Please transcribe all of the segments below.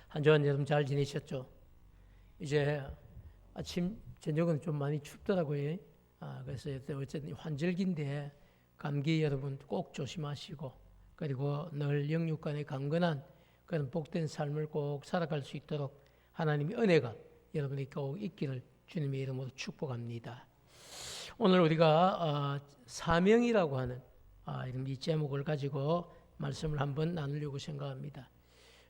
한 주간 여러분 잘 지내셨죠? 이제 아침 저녁은 좀 많이 춥더라고요. 그래서 어쨌든 환절기인데 감기 여러분 꼭 조심하시고, 그리고 늘 영육간에 강건한 그런 복된 삶을 꼭 살아갈 수 있도록 하나님의 은혜가 여러분에게 꼭 있기를 주님의 이름으로 축복합니다. 오늘 우리가 사명이라고 하는 이런 이 제목을 가지고 말씀을 한번 나누려고 생각합니다.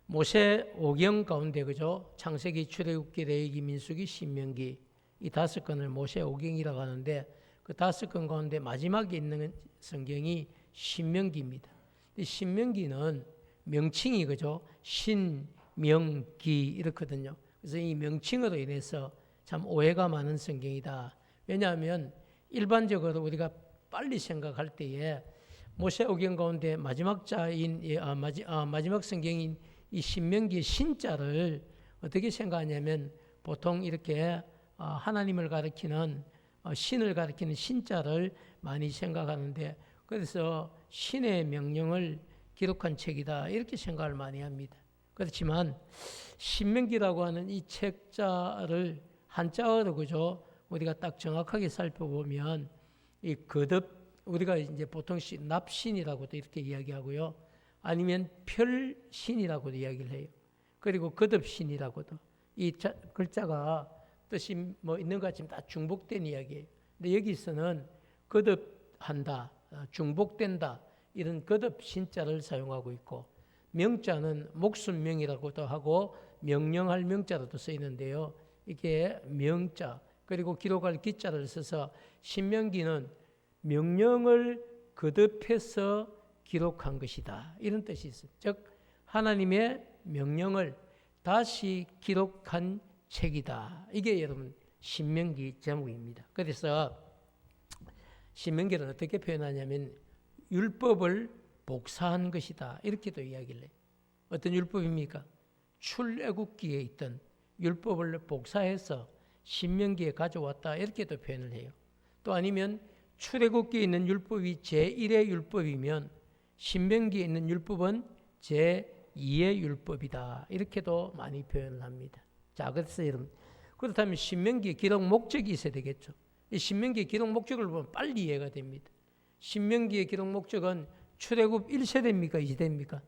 모세 오경 가운데 그죠? 창세기, 출애굽기, 레위기, 민수기, 신명기 이 5권을 모세 오경이라고 하는데 그 5권 가운데 마지막에 있는 성경이 신명기입니다. 이 신명기는 명칭이 그죠? 신명기 이렇거든요. 그래서 이 명칭으로 인해서 참 오해가 많은 성경이다. 왜냐하면 일반적으로 우리가 빨리 생각할 때에 모세 오경 가운데 마지막 자인 마지막 성경인 이 신명기의 신자를 어떻게 생각하냐면 보통 이렇게 하나님을 가리키는 신을 가리키는 신자를 많이 생각하는데, 그래서 신의 명령을 기록한 책이다 이렇게 생각을 많이 합니다. 그렇지만 신명기라고 하는 이 책자를 한자어로 그죠? 우리가 딱 정확하게 살펴보면 이 거듭 우리가 이제 보통 납신이라고도 이렇게 이야기하고요. 아니면 별신이라고도 이야기를 해요. 그리고 거듭신이라고도. 이 글자가 뜻이 뭐 있는 것 같지만 다 중복된 이야기예요. 근데 여기서는 거듭한다, 중복된다 이런 거듭신자를 사용하고 있고, 명자는 목순명이라고도 하고 명령할 명자로도 쓰이는데요. 이게 명자 그리고 기록할 기자를 써서 신명기는 명령을 거듭해서 기록한 것이다 이런 뜻이 있어요. 즉 하나님의 명령을 다시 기록한 책이다. 이게 여러분 신명기 제목입니다. 그래서 신명기를 어떻게 표현하냐면 율법을 복사한 것이다 이렇게도 이야기를 해요. 어떤 율법입니까? 출애굽기에 있던 율법을 복사해서 신명기에 가져왔다 이렇게도 표현을 해요. 또 아니면 출애굽기에 있는 율법이 제1의 율법이면 신명기에 있는 율법은 제2의 율법이다 이렇게도 많이 표현을 합니다. 자, 그래서 여러분 그렇다면 신명기의 기록 목적이 있어야 되겠죠. 이 신명기의 기록 목적을 보면 빨리 이해가 됩니다. 신명기의 기록 목적은 출애굽 1세대입니까? 2세대입니까?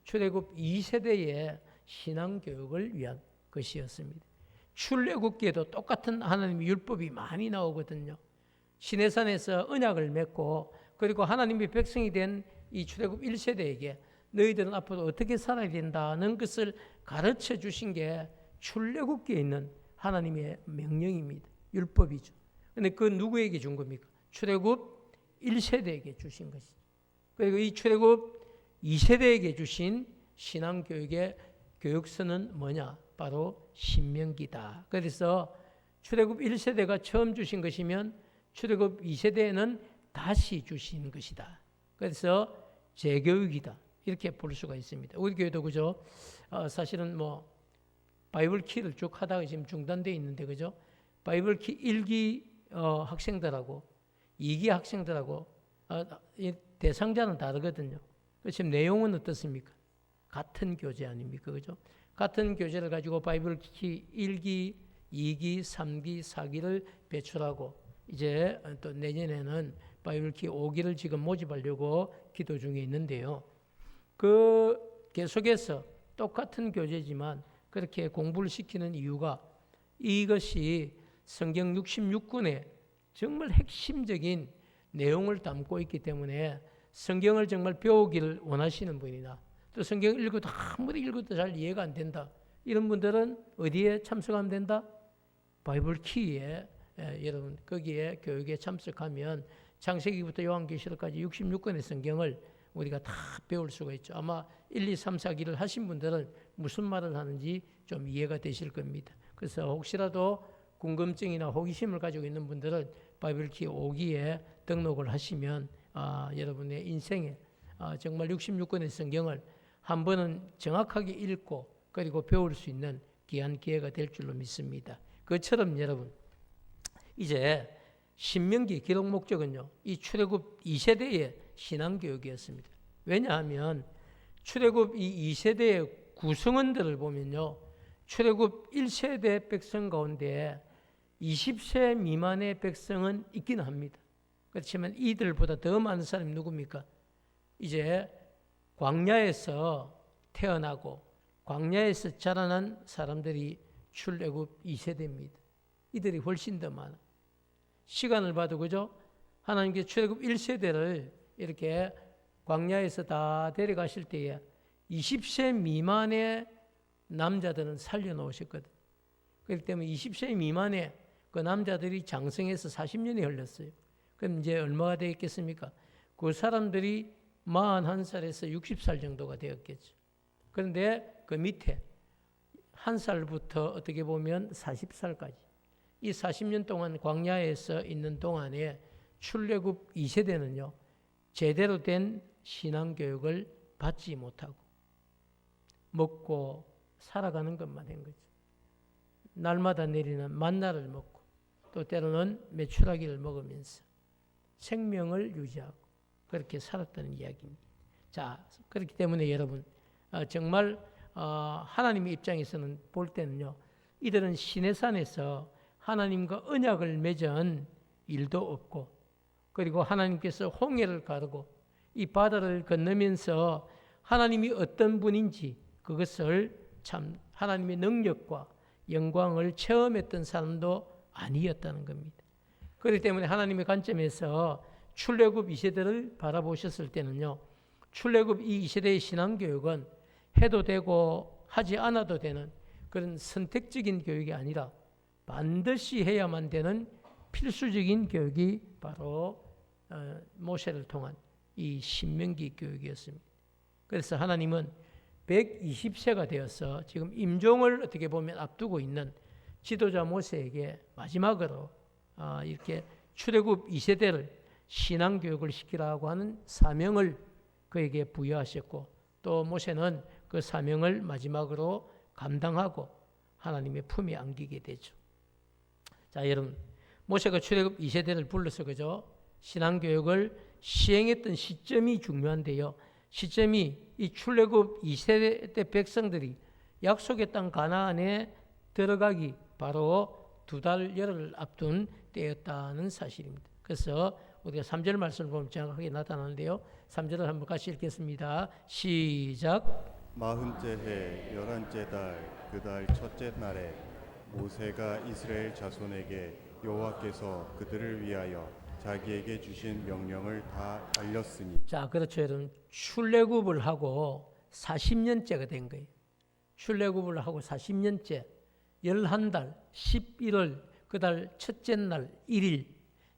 출애굽 2세대의 신앙교육을 위한 것이었습니다. 출애굽기에도 똑같은 하나님의 율법이 많이 나오거든요. 시내산에서 언약을 맺고 그리고 하나님의 백성이 된 이 출애굽 1세대에게 너희들은 앞으로 어떻게 살아야 된다는 것을 가르쳐 주신 게 출애굽기에 있는 하나님의 명령입니다. 율법이죠. 그런데 그 누구에게 준 겁니까? 출애굽 1세대에게 주신 것이죠. 그리고 이 출애굽 2세대에게 주신 신앙교육의 교육서는 뭐냐? 바로 신명기다. 그래서 출애굽 1세대가 처음 주신 것이면 출애굽 2세대에는 다시 주신 것이다. 그래서 재교육이다 이렇게 볼 수가 있습니다. 우리 교회도 그죠? 사실은 뭐 바이블 키를 쭉 하다가 지금 중단되어 있는데 그죠? 바이블 키 1기 학생들하고 2기 학생들하고 대상자는 다르거든요. 지금 내용은 어떻습니까? 같은 교재 아닙니까? 그죠? 같은 교재를 가지고 바이블 키 1기, 2기, 3기, 4기를 배출하고 이제 또 내년에는 바이블 키 5기를 지금 모집하려고 기도 중에 있는데요. 그 계속해서 똑같은 교재지만 그렇게 공부를 시키는 이유가 이것이 성경 66권에 정말 핵심적인 내용을 담고 있기 때문에 성경을 정말 배우기를 원하시는 분이나 또 성경을 읽어도 아무리 읽어도 잘 이해가 안 된다 이런 분들은 어디에 참석하면 된다? 바이블 키에 여러분 거기에 교육에 참석하면 창세기부터 요한계시록까지 66권의 성경을 우리가 다 배울 수가 있죠. 아마 1, 2, 3, 4기를 하신 분들은 무슨 말을 하는지 좀 이해가 되실 겁니다. 그래서 혹시라도 궁금증이나 호기심을 가지고 있는 분들은 바이블키 5기에 등록을 하시면 여러분의 인생에 정말 66권의 성경을 한 번은 정확하게 읽고 그리고 배울 수 있는 귀한 기회가 될 줄로 믿습니다. 그처럼 여러분 이제 신명기 기록 목적은요, 이 출애굽 2세대의 신앙교육이었습니다. 왜냐하면 출애굽 이 2세대의 구성원들을 보면요, 출애굽 1세대 백성 가운데 20세 미만의 백성은 있기는 합니다. 그렇지만 이들보다 더 많은 사람이 누굽니까? 이제 광야에서 태어나고 광야에서 자라난 사람들이 출애굽 2세대입니다. 이들이 훨씬 더 많아. 시간을 봐도 그죠? 하나님께 출애굽 1세대를 이렇게 광야에서 다 데려가실 때에 20세 미만의 남자들은 살려놓으셨거든. 그렇기 때문에 20세 미만의 그 남자들이 장성해서 40년이 흘렀어요. 그럼 이제 얼마가 되었겠습니까? 그 사람들이 41살에서 60살 정도가 되었겠죠. 그런데 그 밑에 한 살부터 어떻게 보면 40살까지 이 40년 동안 광야에서 있는 동안에 출애굽 2세대는요. 제대로 된 신앙교육을 받지 못하고 먹고 살아가는 것만 한 거죠. 날마다 내리는 만나를 먹고 또 때로는 메추라기를 먹으면서 생명을 유지하고 그렇게 살았다는 이야기입니다. 자, 그렇기 때문에 여러분 정말 하나님의 입장에서는 볼 때는요. 이들은 시내산에서 하나님과 언약을 맺은 일도 없고 그리고 하나님께서 홍해를 가르고 이 바다를 건너면서 하나님이 어떤 분인지 그것을 참 하나님의 능력과 영광을 체험했던 사람도 아니었다는 겁니다. 그렇기 때문에 하나님의 관점에서 출애굽 2세대를 바라보셨을 때는요. 출애굽 이 2세대의 신앙교육은 해도 되고 하지 않아도 되는 그런 선택적인 교육이 아니라 반드시 해야만 되는 필수적인 교육이 바로 모세를 통한 이 신명기 교육이었습니다. 그래서 하나님은 120세가 되어서 지금 임종을 어떻게 보면 앞두고 있는 지도자 모세에게 마지막으로 이렇게 출애굽 2세대를 신앙교육을 시키라고 하는 사명을 그에게 부여하셨고 또 모세는 그 사명을 마지막으로 감당하고 하나님의 품에 안기게 되죠. 자, 여러분 모세가 출애굽 2세대를 불러서 그죠? 신앙교육을 시행했던 시점이 중요한데요. 시점이 이 출애굽 2세대 백성들이 약속의 땅 가나안에 들어가기 바로 2달 열흘을 앞둔 때였다는 사실입니다. 그래서 우리가 3절 말씀을 보면 정확하게 나타나는데요. 3절을 한번 같이 읽겠습니다. 시작. 40째 해 11째 달 그 달 첫째 날에 모세가 이스라엘 자손에게 여호와께서 그들을 위하여 자기에게 주신 명령을 다 알렸으니. 자, 그렇죠. 여러분 출애굽을 하고 40년째가 된 거예요. 출애굽을 하고 40년째 11달 11월 그달 첫째 날 1일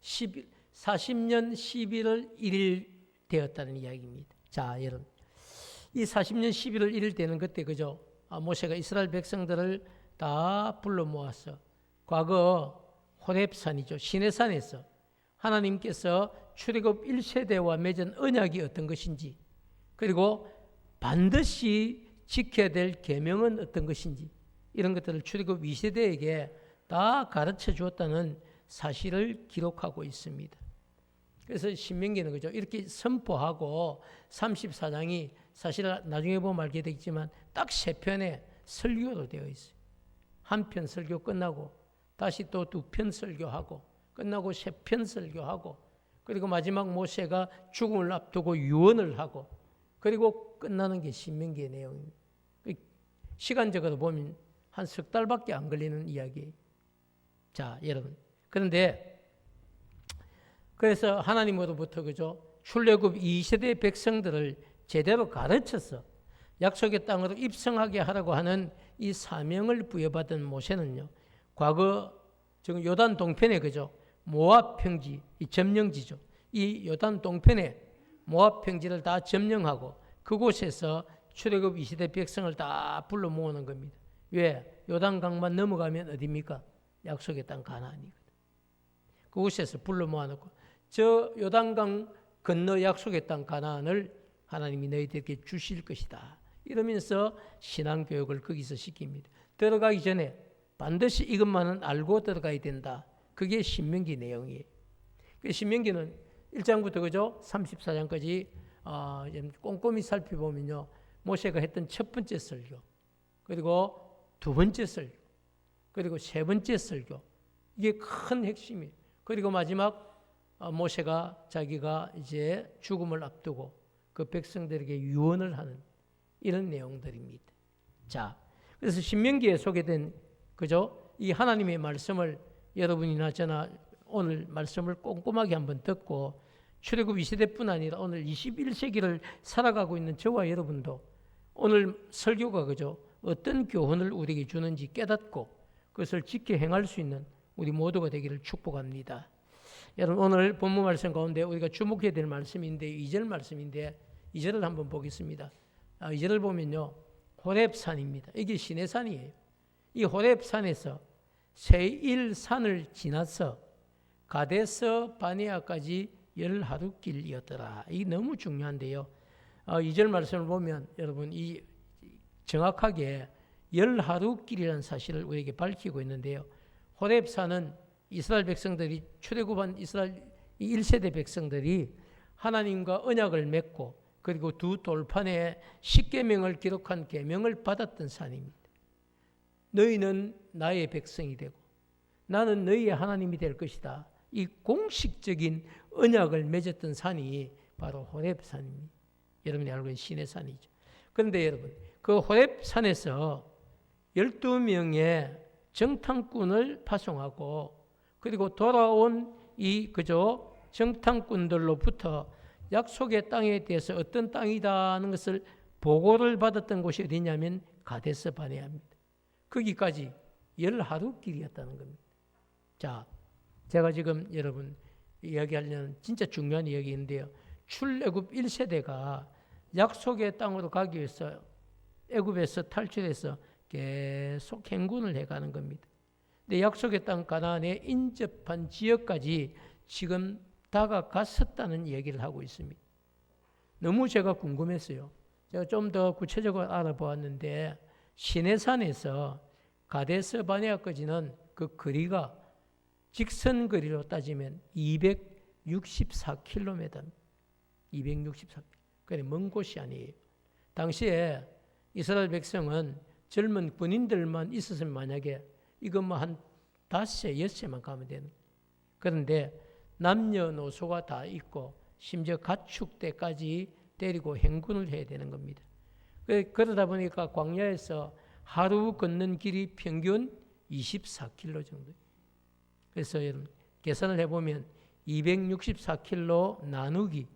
40년 11월 1일 되었다는 이야기입니다. 자, 여러분 이 40년 11월 1일 되는 그때 그죠? 모세가 이스라엘 백성들을 다 불러 모았어. 과거 호렙산이죠. 시내산에서 하나님께서 출애굽 1세대와 맺은 언약이 어떤 것인지 그리고 반드시 지켜야 될 계명은 어떤 것인지 이런 것들을 출애굽 2세대에게 다 가르쳐 주었다는 사실을 기록하고 있습니다. 그래서 신명기는 그죠? 이렇게 선포하고 34장이 사실 나중에 보면 알게 되겠지만 딱 3편의 설교로 되어 있어요. 한 편 설교 끝나고 다시 또 2편 설교하고 끝나고 3편 설교하고 그리고 마지막 모세가 죽음을 앞두고 유언을 하고 그리고 끝나는 게 신명기의 내용입니다. 시간적으로 보면 한 석 달밖에 안 걸리는 이야기예요. 자, 여러분. 그런데 그래서 하나님으로부터 그죠? 출애굽 2세대 백성들을 제대로 가르쳐서 약속의 땅으로 입성하게 하라고 하는 이 사명을 부여받은 모세는요. 과거 지금 요단 동편에 그죠? 모압 평지, 이 점령지죠. 이 요단 동편에 모압 평지를 다 점령하고 그곳에서 출애굽 2세대 백성을 다 불러 모으는 겁니다. 왜? 요단강만 넘어가면 어디입니까? 약속의 땅 가나안이거든. 그곳에서 불러 모아놓고 저 요단강 건너 약속의 땅 가나안을 하나님이 너희들에게 주실 것이다. 이러면서 신앙교육을 거기서 시킵니다. 들어가기 전에 반드시 이것만은 알고 들어가야 된다. 그게 신명기 내용이에요. 신명기는 1장부터 그죠? 34장까지 꼼꼼히 살펴보면요. 모세가 했던 첫 번째 설교, 그리고 두 번째 설교, 그리고 세 번째 설교. 이게 큰 핵심이에요. 그리고 마지막 모세가 자기가 이제 죽음을 앞두고 그 백성들에게 유언을 하는 이런 내용들입니다. 자, 그래서 신명기에 소개된 그죠? 이 하나님의 말씀을 여러분이나 저나 오늘 말씀을 꼼꼼하게 한번 듣고 출애굽 2세대뿐 아니라 오늘 21세기를 살아가고 있는 저와 여러분도 오늘 설교가 그죠? 어떤 교훈을 우리에게 주는지 깨닫고 그것을 지켜 행할 수 있는 우리 모두가 되기를 축복합니다. 여러분 오늘 본문 말씀 가운데 우리가 주목해야 될 말씀인데 2절 말씀인데 2절을 한번 보겠습니다. 2절을 보면요. 호렙산입니다. 이게 시내산이에요. 이 호렙산에서 세일산을 지나서 가데스 바네아까지 10하루길이었더라. 이게 너무 중요한데요. 2절 말씀을 보면 여러분 이 정확하게 10하루길이라는 사실을 우리에게 밝히고 있는데요. 호렙산은 이스라엘 백성들이 출애굽한 이스라엘 1세대 백성들이 하나님과 언약을 맺고 그리고 두 돌판에 십계명을 기록한 계명을 받았던 산입니다. 너희는 나의 백성이 되고 나는 너희의 하나님이 될 것이다. 이 공식적인 언약을 맺었던 산이 바로 호렙산입니다. 여러분이 알고 있는 시내산이죠. 그런데 여러분 그 호렙산에서 12명의 정탐꾼을 파송하고 그리고 돌아온 이 그저 정탐꾼들로부터 약속의 땅에 대해서 어떤 땅이다는 것을 보고를 받았던 곳이 어디냐면 가데스 바네아입니다. 거기까지 10하루길이었다는 겁니다. 자, 제가 지금 여러분 이야기하려는 진짜 중요한 이야기인데요. 출애굽 1세대가 약속의 땅으로 가기 위해서 애굽에서 탈출해서 계속 행군을 해가는 겁니다. 근데 약속의 땅 가나안에 인접한 지역까지 지금 다가갔었다는 얘기를 하고 있습니다. 너무 제가 궁금했어요. 제가 좀 더 구체적으로 알아보았는데 시내산에서 가데스 바네아까지는 그 거리가 직선 거리로 따지면 264km. 264km. 그래 먼 곳이 아니에요. 당시에 이스라엘 백성은 젊은 군인들만 있었으면 만약에 이거 뭐 한 5세, 6세만 가면 되는. 그런데 남녀노소가 다 있고 심지어 가축대까지 데리고 행군을 해야 되는 겁니다. 그러다 보니까 광야에서 하루 걷는 길이 평균 24km 정도. 그래서 여러분 계산을 해보면 264km 나누기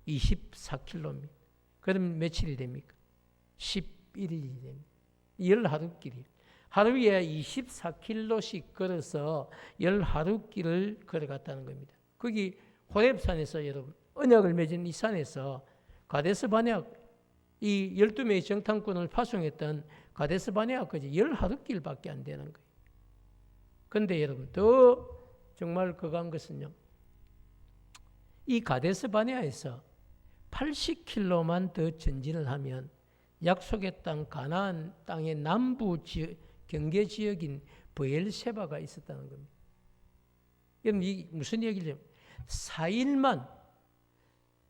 24km입니다. 그럼 며칠이 됩니까? 11일이 됩니다. 10하루길이에요. 하루에 24km씩 걸어서 10하루길을 걸어갔다는 겁니다. 거기 호렙산에서 여러분 언약을 맺은 이 산에서 가데스 바네아 이 12명의 정탐꾼을 파송했던 가데스 바네아까지 10하루길밖에 안 되는 거예요. 그런데 여러분 더 정말 그거한 것은요. 이 가데스 바네아에서 80km만 더 전진을 하면 약속의 땅 가나안 땅의 남부 지역, 경계 지역인 브엘세바가 있었다는 겁니다. 여러분 이 무슨 얘기죠? 4일만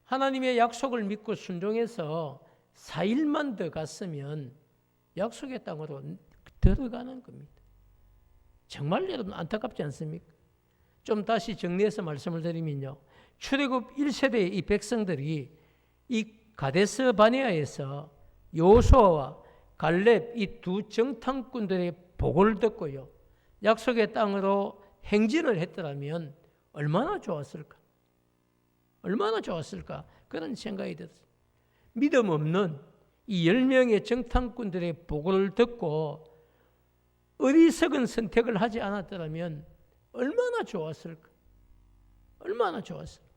하나님의 약속을 믿고 순종해서 4일만 더 갔으면 약속의 땅으로 들어가는 겁니다. 정말 여러분 안타깝지 않습니까? 좀 다시 정리해서 말씀을 드리면요. 출애굽 1세대의 이 백성들이 이 가데스 바네아에서 여호수아와 갈렙 이 두 정탐꾼들의 보고를 듣고요. 약속의 땅으로 행진을 했더라면 얼마나 좋았을까? 얼마나 좋았을까? 그런 생각이 들었어요. 믿음 없는 이 10명의 정탐꾼들의 보고를 듣고 어리석은 선택을 하지 않았더라면 얼마나 좋았을까? 얼마나 좋았을까?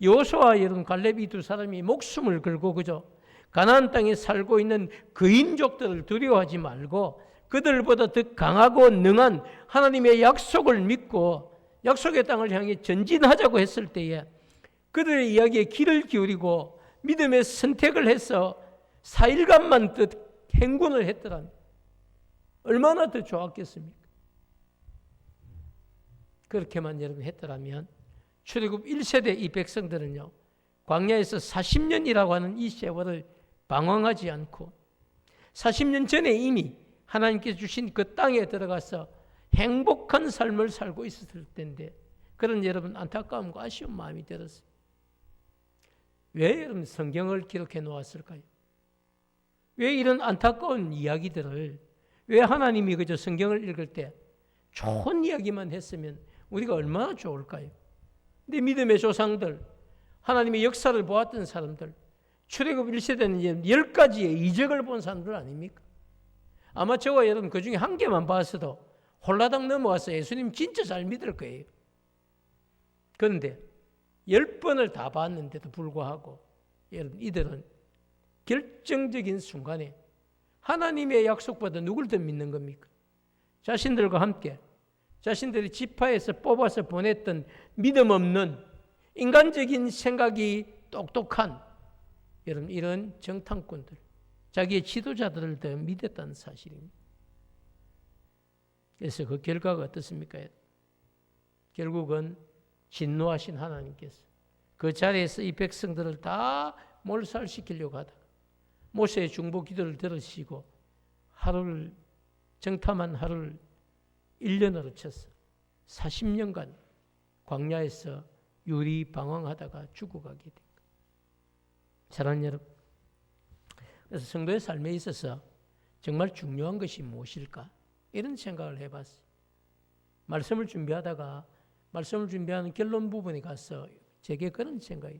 여호수아와 여러분 갈렙 이 두 사람이 목숨을 걸고 그죠? 가나안 땅에 살고 있는 거인족들을 두려워하지 말고 그들보다 더 강하고 능한 하나님의 약속을 믿고 약속의 땅을 향해 전진하자고 했을 때에 그들의 이야기에 귀를 기울이고 믿음의 선택을 해서 4일간만 더 행군을 했더라면 얼마나 더 좋았겠습니까? 그렇게만 여러분 했더라면 출애굽 1세대 이 백성들은요. 광야에서 40년이라고 하는 이 세월을 방황하지 않고 40년 전에 이미 하나님께서 주신 그 땅에 들어가서 행복한 삶을 살고 있었을 텐데 그런 여러분 안타까움과 아쉬운 마음이 들었어요. 왜 여러분 성경을 기록해 놓았을까요? 왜 이런 안타까운 이야기들을 왜 하나님이 그저 성경을 읽을 때 좋은 이야기만 했으면 우리가 얼마나 좋을까요? 근데 믿음의 조상들, 하나님의 역사를 보았던 사람들, 출애굽 1세대는 10가지의 이적을 본 사람들 아닙니까? 아마 저와 여러분 그 중에 한 개만 봤어도 홀라당 넘어와서 예수님 진짜 잘 믿을 거예요. 그런데 10번을 다 봤는데도 불구하고 여러분 이들은 결정적인 순간에 하나님의 약속보다 누굴 더 믿는 겁니까? 자신들과 함께 자신들이 지파에서 뽑아서 보냈던 믿음 없는 인간적인 생각이 똑똑한 여러분 이런 정탐꾼들, 자기의 지도자들을 더 믿었다는 사실입니다. 그래서 그 결과가 어떻습니까? 결국은 진노하신 하나님께서 그 자리에서 이 백성들을 다 몰살시키려고 하다가 모세의 중보 기도를 들으시고 하루를 정탐한 하루를 1년으로 쳐서 40년간 광야에서 유리방황하다가 죽어가게 된 거예요. 사랑하는 여러분, 그래서 성도의 삶에 있어서 정말 중요한 것이 무엇일까? 이런 생각을 해봤어요. 말씀을 준비하는 결론 부분에 가서 제게 그런 생각이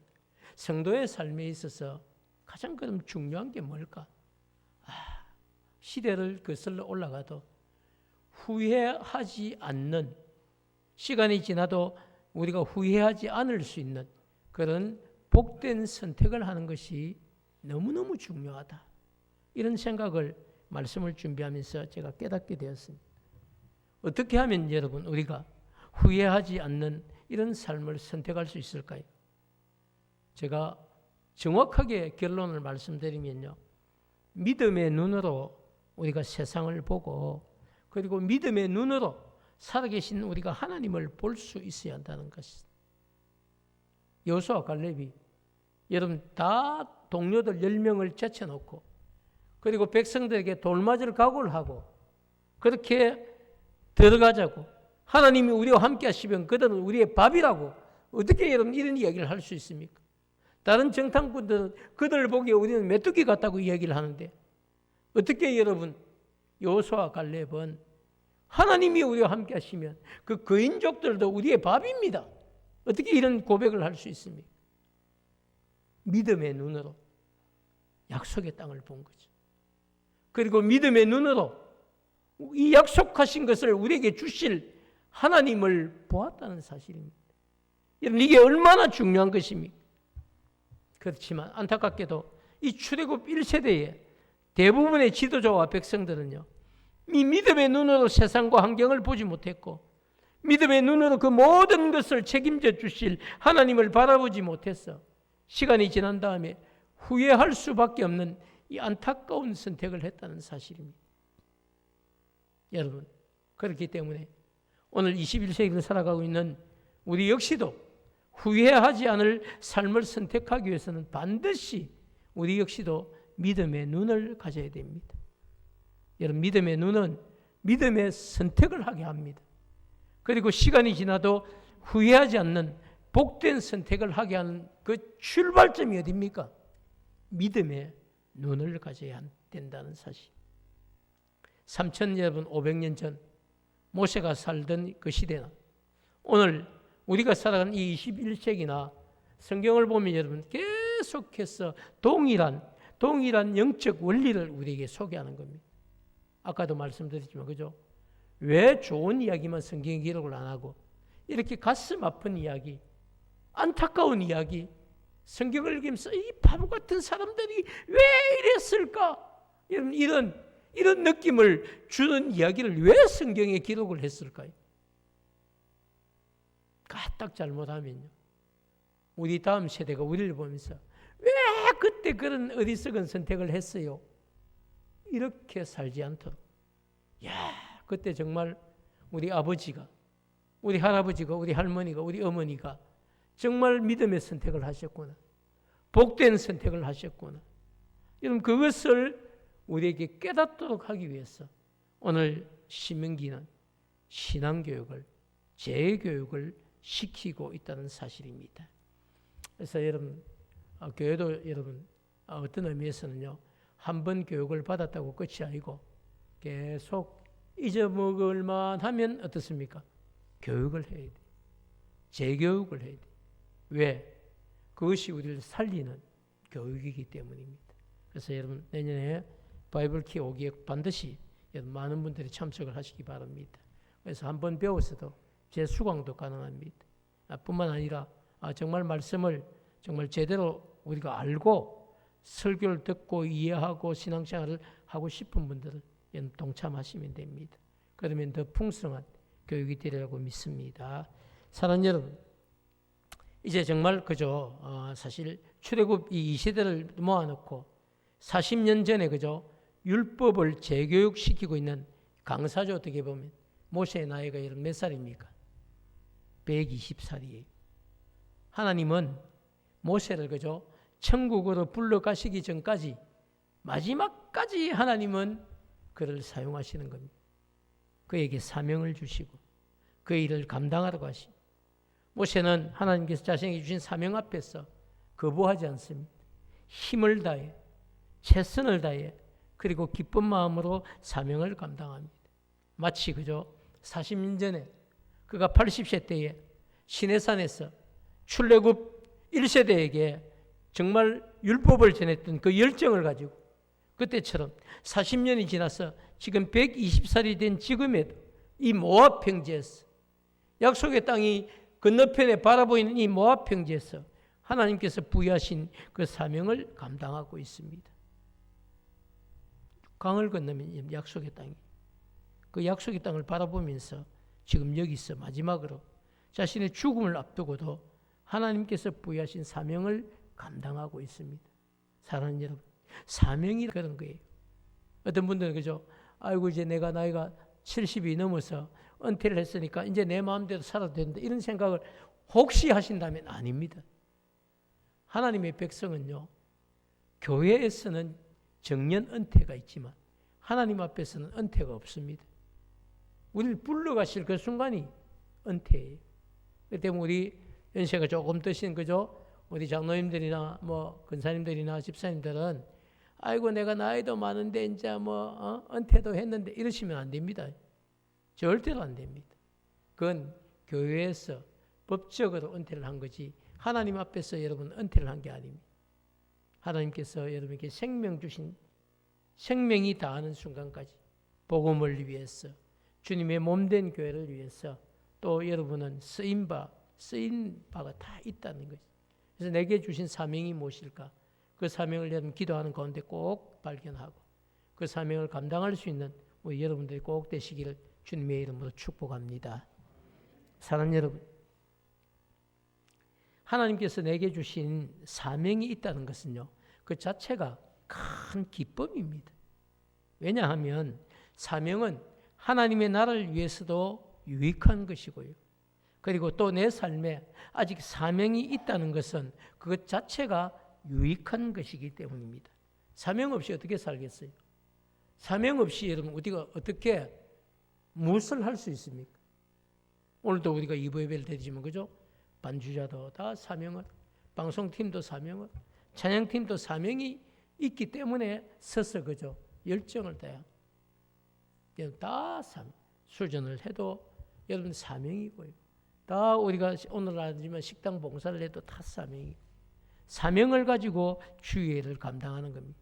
성도의 삶에 있어서 가장 그럼 중요한 게 뭘까? 시대를 거슬러 올라가도 후회하지 않는, 시간이 지나도 우리가 후회하지 않을 수 있는 그런 복된 선택을 하는 것이 너무너무 중요하다. 이런 생각을 말씀을 준비하면서 제가 깨닫게 되었습니다. 어떻게 하면 여러분 우리가 후회하지 않는 이런 삶을 선택할 수 있을까요? 제가 정확하게 결론을 말씀드리면요. 믿음의 눈으로 우리가 세상을 보고 그리고 믿음의 눈으로 살아계신 우리가 하나님을 볼 수 있어야 한다는 것입니다. 여호수아 갈렙이 여러분 다 동료들 10명을 제쳐놓고 그리고 백성들에게 돌맞을 각오를 하고 그렇게 들어가자고 하나님이 우리와 함께 하시면 그들은 우리의 밥이라고 어떻게 여러분 이런 이야기를 할 수 있습니까? 다른 정탐꾼들은 그들을 보기에 우리는 메뚜기 같다고 이야기를 하는데 어떻게 여러분 여호수아 갈렙은 하나님이 우리와 함께 하시면 그 거인족들도 우리의 밥입니다. 어떻게 이런 고백을 할 수 있습니까? 믿음의 눈으로 약속의 땅을 본 거죠. 그리고 믿음의 눈으로 이 약속하신 것을 우리에게 주실 하나님을 보았다는 사실입니다. 여러분 이게 얼마나 중요한 것입니까? 그렇지만 안타깝게도 이 출애굽 1세대의 대부분의 지도자와 백성들은요. 이 믿음의 눈으로 세상과 환경을 보지 못했고 믿음의 눈으로 그 모든 것을 책임져 주실 하나님을 바라보지 못했어. 시간이 지난 다음에 후회할 수밖에 없는 이 안타까운 선택을 했다는 사실입니다. 여러분 그렇기 때문에 오늘 21세기를 살아가고 있는 우리 역시도 후회하지 않을 삶을 선택하기 위해서는 반드시 우리 역시도 믿음의 눈을 가져야 됩니다. 여러분 믿음의 눈은 믿음의 선택을 하게 합니다. 그리고 시간이 지나도 후회하지 않는 복된 선택을 하게 하는 그 출발점이 어디입니까? 믿음의 눈을 가져야 된다는 사실. 3,500년 전 모세가 살던 그 시대나 오늘 우리가 살아가는 이 21세기나 성경을 보면 여러분 계속해서 동일한 영적 원리를 우리에게 소개하는 겁니다. 아까도 말씀드렸지만 그죠? 왜 좋은 이야기만 성경에 기록을 안 하고 이렇게 가슴 아픈 이야기, 안타까운 이야기, 성경을 읽으면서 이 바보 같은 사람들이 왜 이랬을까? 이런 느낌을 주는 이야기를 왜 성경에 기록을 했을까요? 까딱 잘못하면요. 우리 다음 세대가 우리를 보면서 왜 그때 그런 어리석은 선택을 했어요? 이렇게 살지 않도록. 야, 그때 정말 우리 아버지가, 우리 할아버지가, 우리 할머니가, 우리 어머니가 정말 믿음의 선택을 하셨구나. 복된 선택을 하셨구나. 여러분 그것을 우리에게 깨닫도록 하기 위해서 오늘 신명기는 신앙교육을, 재교육을 시키고 있다는 사실입니다. 그래서 여러분, 교회도 여러분 어떤 의미에서는요, 한 번 교육을 받았다고 끝이 아니고 계속 잊어먹을 만하면 어떻습니까? 교육을 해야 돼. 재교육을 해야 돼. 왜? 그것이 우리를 살리는 교육이기 때문입니다. 그래서 여러분 내년에 바이블 키 5기에 반드시 여러분 많은 분들이 참석을 하시기 바랍니다. 그래서 한번 배웠어도 재수강도 가능합니다. 뿐만 아니라 정말 말씀을 정말 제대로 우리가 알고 설교를 듣고 이해하고 신앙생활을 하고 싶은 분들은 동참하시면 됩니다. 그러면 더 풍성한 교육이 되리라고 믿습니다. 사랑하는 여러분, 이제 정말 그저 사실 출애굽 이 시대를 모아놓고 40년 전에 그저 율법을 재교육시키고 있는 강사죠. 어떻게 보면 모세의 나이가 몇 살입니까? 120살이에요. 하나님은 모세를 그저 천국으로 불러가시기 전까지 마지막까지 하나님은 그를 사용하시는 겁니다. 그에게 사명을 주시고 그 일을 감당하라고 하시고, 모세는 하나님께서 자신에게 주신 사명 앞에서 거부하지 않습니다. 힘을 다해, 최선을 다해, 그리고 기쁜 마음으로 사명을 감당합니다. 마치 그저 40년 전에 그가 80세 때에 시내산에서 출애굽 1세대에게 정말 율법을 전했던 그 열정을 가지고 그때처럼 40년이 지나서 지금 120살이 된 지금에도 이 모압 평지에서, 약속의 땅이 건너편에 바라보이는 이 모압 평지에서 하나님께서 부여하신 그 사명을 감당하고 있습니다. 강을 건너면 약속의 땅이, 그 약속의 땅을 바라보면서 지금 여기서 마지막으로 자신의 죽음을 앞두고도 하나님께서 부여하신 사명을 감당하고 있습니다. 사랑하는 여러분, 사명이 그런 거예요. 어떤 분들은 그죠? 아이고 이제 내가 나이가 70이 넘어서 은퇴를 했으니까 이제 내 마음대로 살아도 된다, 이런 생각을 혹시 하신다면 아닙니다. 하나님의 백성은요, 교회에서는 정년 은퇴가 있지만 하나님 앞에서는 은퇴가 없습니다. 우리를 불러가실 그 순간이 은퇴예요. 그 때문에 우리 연세가 조금 드신 그죠? 우리 장로님들이나 뭐 근사님들이나 집사님들은 아이고 내가 나이도 많은데 이제 은퇴도 했는데 이러시면 안 됩니다. 절대로 안 됩니다. 그건 교회에서 법적으로 은퇴를 한 거지 하나님 앞에서 여러분 은퇴를 한 게 아닙니다. 하나님께서 여러분에게 생명 주신, 생명이 다하는 순간까지 복음을 위해서, 주님의 몸된 교회를 위해서 또 여러분은 쓰인 바가 다 있다는 거죠. 그래서 내게 주신 사명이 무엇일까? 그 사명을 여러분 기도하는 가운데 꼭 발견하고 그 사명을 감당할 수 있는 우리 여러분들이 꼭 되시기를 주님의 이름으로 축복합니다. 사랑하는 여러분, 하나님께서 내게 주신 사명이 있다는 것은요, 그 자체가 큰 기쁨입니다. 왜냐하면 사명은 하나님의 나라를 위해서도 유익한 것이고요. 그리고 또 내 삶에 아직 사명이 있다는 것은 그것 자체가 유익한 것이기 때문입니다. 사명 없이 어떻게 살겠어요? 사명 없이 여러분 우리가 어떻게 무엇을 할 수 있습니까? 오늘도 우리가 이부 예배를 드리지만 그죠? 반주자도 다 사명을, 방송팀도 사명을, 찬양팀도 사명이 있기 때문에 서서 그죠? 열정을 다해. 다 사명. 수전을 해도 여러분 사명이고요. 다 우리가 오늘 하지만 식당 봉사를 해도 다 사명이고, 사명을 가지고 주의 일을 감당하는 겁니다.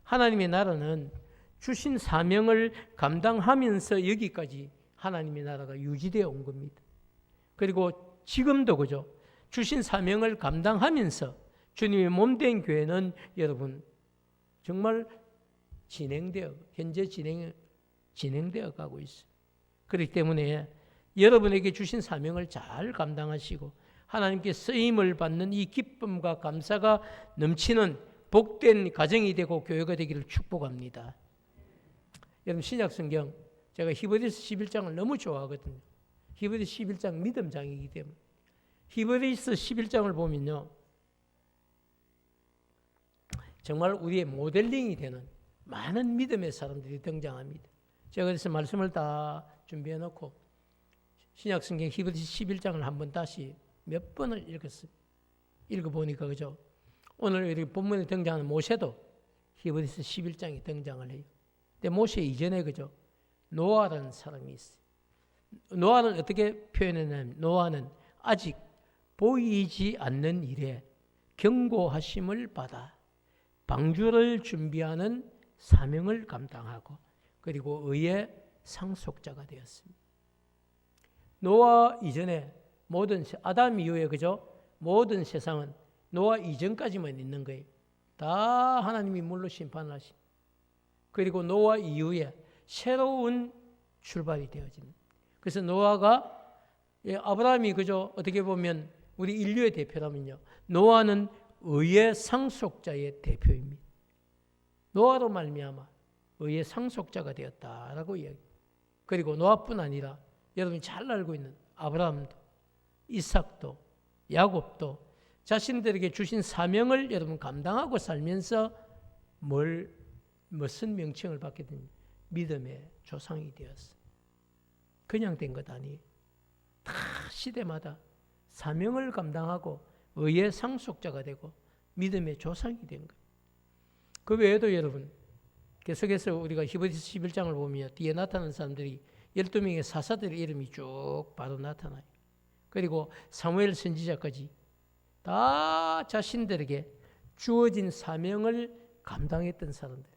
하나님의 나라는 주신 사명을 감당하면서 여기까지 하나님의 나라가 유지되어 온 겁니다. 그리고 지금도 그죠? 주신 사명을 감당하면서 주님의 몸된 교회는 여러분 정말 현재 진행되어 가고 있어요. 그렇기 때문에 여러분에게 주신 사명을 잘 감당하시고 하나님께 쓰임을 받는 이 기쁨과 감사가 넘치는 복된 가정이 되고 교회가 되기를 축복합니다. 여러분 신약성경 제가 히브리서 11장을 너무 좋아하거든요. 히브리서 11장 믿음장이기 때문에 히브리서 11장을 보면요, 정말 우리의 모델링이 되는 많은 믿음의 사람들이 등장합니다. 제가 그래서 말씀을 다 준비해 놓고 신약성경 히브리서 11장을 한번 다시 몇 번을 읽어보니까 그죠? 오늘 우리 본문에 등장하는 모세도 히브리서 11장에 등장을 해요. 근데 모세 이전에 그죠? 노아라는 사람이 있어요. 노아는 어떻게 표현했냐면 노아는 아직 보이지 않는 일에 경고하심을 받아 방주를 준비하는 사명을 감당하고 그리고 의의 상속자가 되었습니다. 노아 이전에 아담 이후에 그죠? 모든 세상은 노아 이전까지만 있는 거예요. 다 하나님이 물로 심판하신. 그리고 노아 이후에 새로운 출발이 되어지는. 그래서 노아가 아브라함이 그죠? 어떻게 보면 우리 인류의 대표라면요. 노아는 의의 상속자의 대표입니다. 노아로 말미암아 의의 상속자가 되었다라고 이야기. 그리고 노아뿐 아니라 여러분이 잘 알고 있는 아브라함도 이삭도 야곱도 자신들에게 주신 사명을 여러분 감당하고 살면서 무슨 명칭을 받게 됩니까? 믿음의 조상이 되었어. 그냥 된 것 아니에요. 다 시대마다 사명을 감당하고 의의 상속자가 되고 믿음의 조상이 된 거예요. 그 외에도 여러분 계속해서 우리가 히브리서 11장을 보면 뒤에 나타나는 사람들이 12명의 사사들의 이름이 쭉 바로 나타나요. 그리고 사무엘 선지자까지 다 자신들에게 주어진 사명을 감당했던 사람들.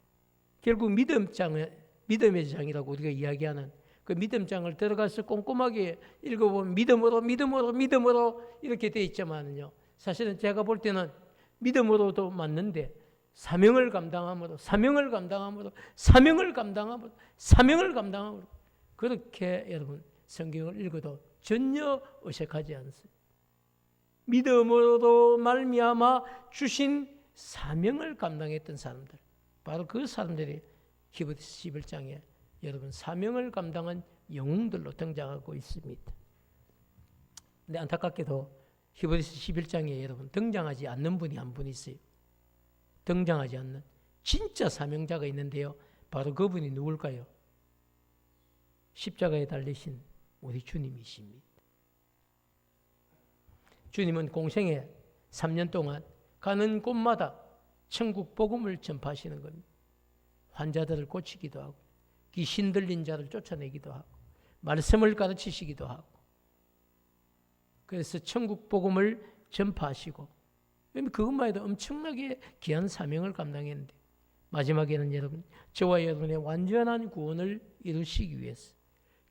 결국 믿음의 장이라고 우리가 이야기하는 그 믿음장을 들어가서 꼼꼼하게 읽어보면 믿음으로 이렇게 되어 있지만요. 사실은 제가 볼 때는 믿음으로도 맞는데 사명을 감당함으로 그렇게 여러분 성경을 읽어도 전혀 어색하지 않습니다. 믿음으로 말미암아 주신 사명을 감당했던 사람들, 바로 그 사람들이 히브리서 11장에 여러분 사명을 감당한 영웅들로 등장하고 있습니다. 근데 안타깝게도 히브리서 11장에 여러분 등장하지 않는 분이 한 분 있어요. 등장하지 않는 진짜 사명자가 있는데요. 바로 그분이 누굴까요? 십자가에 달리신 우리 주님이십니다. 주님은 공생에 3년 동안 가는 곳마다 천국 복음을 전파하시는 겁니다. 환자들을 고치기도 하고 귀신 들린 자를 쫓아내기도 하고 말씀을 가르치시기도 하고 그래서 천국 복음을 전파하시고 그것만 해도 엄청나게 귀한 사명을 감당했는데 마지막에는 여러분 저와 여러분의 완전한 구원을 이루시기 위해서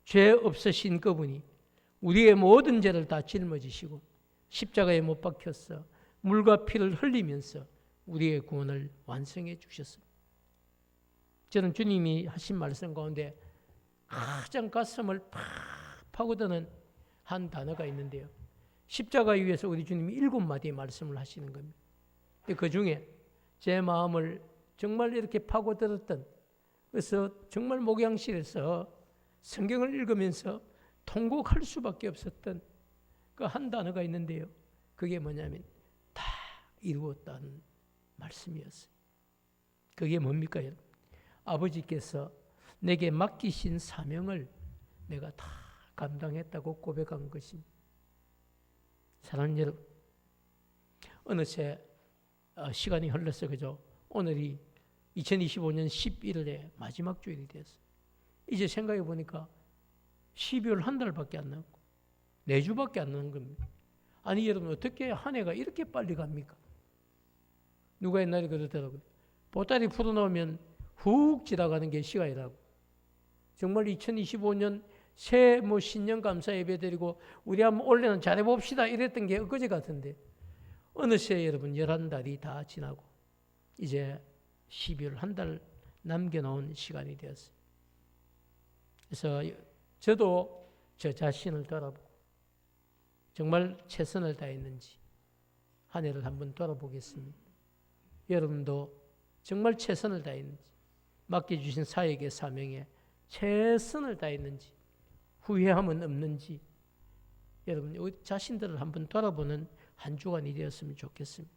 죄 없으신 그분이 우리의 모든 죄를 다 짊어지시고 십자가에 못 박혀서 물과 피를 흘리면서 우리의 구원을 완성해 주셨습니다. 저는 주님이 하신 말씀 가운데 가장 가슴을 팍 파고드는 한 단어가 있는데요. 십자가 위에서 우리 주님이 7마디의 말씀을 하시는 겁니다. 그 중에 제 마음을 정말 이렇게 파고들었던, 그래서 정말 목양실에서 성경을 읽으면서 통곡할 수밖에 없었던 그 한 단어가 있는데요. 그게 뭐냐면 다 이루었다는 말씀이었어요. 그게 뭡니까? 아버지께서 내게 맡기신 사명을 내가 다 감당했다고 고백한 것입니다. 사랑하는 여러분, 어느새 시간이 흘렀어요. 그죠? 오늘이 2025년 11월의 마지막 주일이 되었어요. 이제 생각해 보니까 12월 한 달밖에 안 남고 4주밖에 안 남은 겁니다. 아니 여러분 어떻게 한 해가 이렇게 빨리 갑니까? 누가 옛날에 그러더라고요. 보따리 풀어놓으면 훅 지나가는 게 시간이라고. 정말 2025년 새 신년 감사 예배 드리고 우리 한번 올해는 잘해봅시다 이랬던 게 엊그제 같은데 어느새 여러분 11달이 다 지나고 이제 12월 한 달 남겨놓은 시간이 되었어요. 그래서 저도 저 자신을 돌아보고 정말 최선을 다했는지 한 해를 한번 돌아보겠습니다. 여러분도 정말 최선을 다했는지 맡겨주신 사역의 사명에 최선을 다했는지 후회함은 없는지 여러분 자신들을 한번 돌아보는 한 주간이 되었으면 좋겠습니다.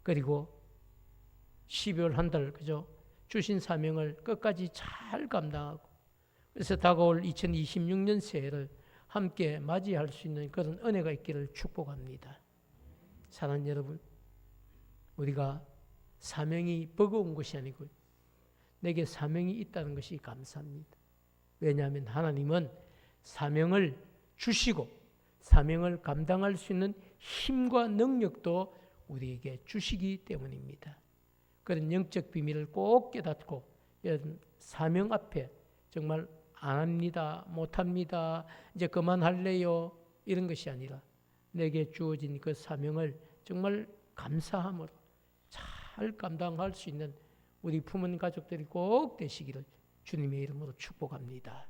그리고 12월 한 달 그죠? 주신 사명을 끝까지 잘 감당하고 그래서 다가올 2026년 새해를 함께 맞이할 수 있는 그런 은혜가 있기를 축복합니다. 사랑하는 여러분, 우리가 사명이 버거운 것이 아니고 내게 사명이 있다는 것이 감사합니다. 왜냐하면 하나님은 사명을 주시고 사명을 감당할 수 있는 힘과 능력도 우리에게 주시기 때문입니다. 그런 영적 비밀을 꼭 깨닫고 사명 앞에 정말 안 합니다, 못합니다, 이제 그만할래요 이런 것이 아니라 내게 주어진 그 사명을 정말 감사함으로 잘 감당할 수 있는 우리 품은 가족들이 꼭 되시기를 주님의 이름으로 축복합니다.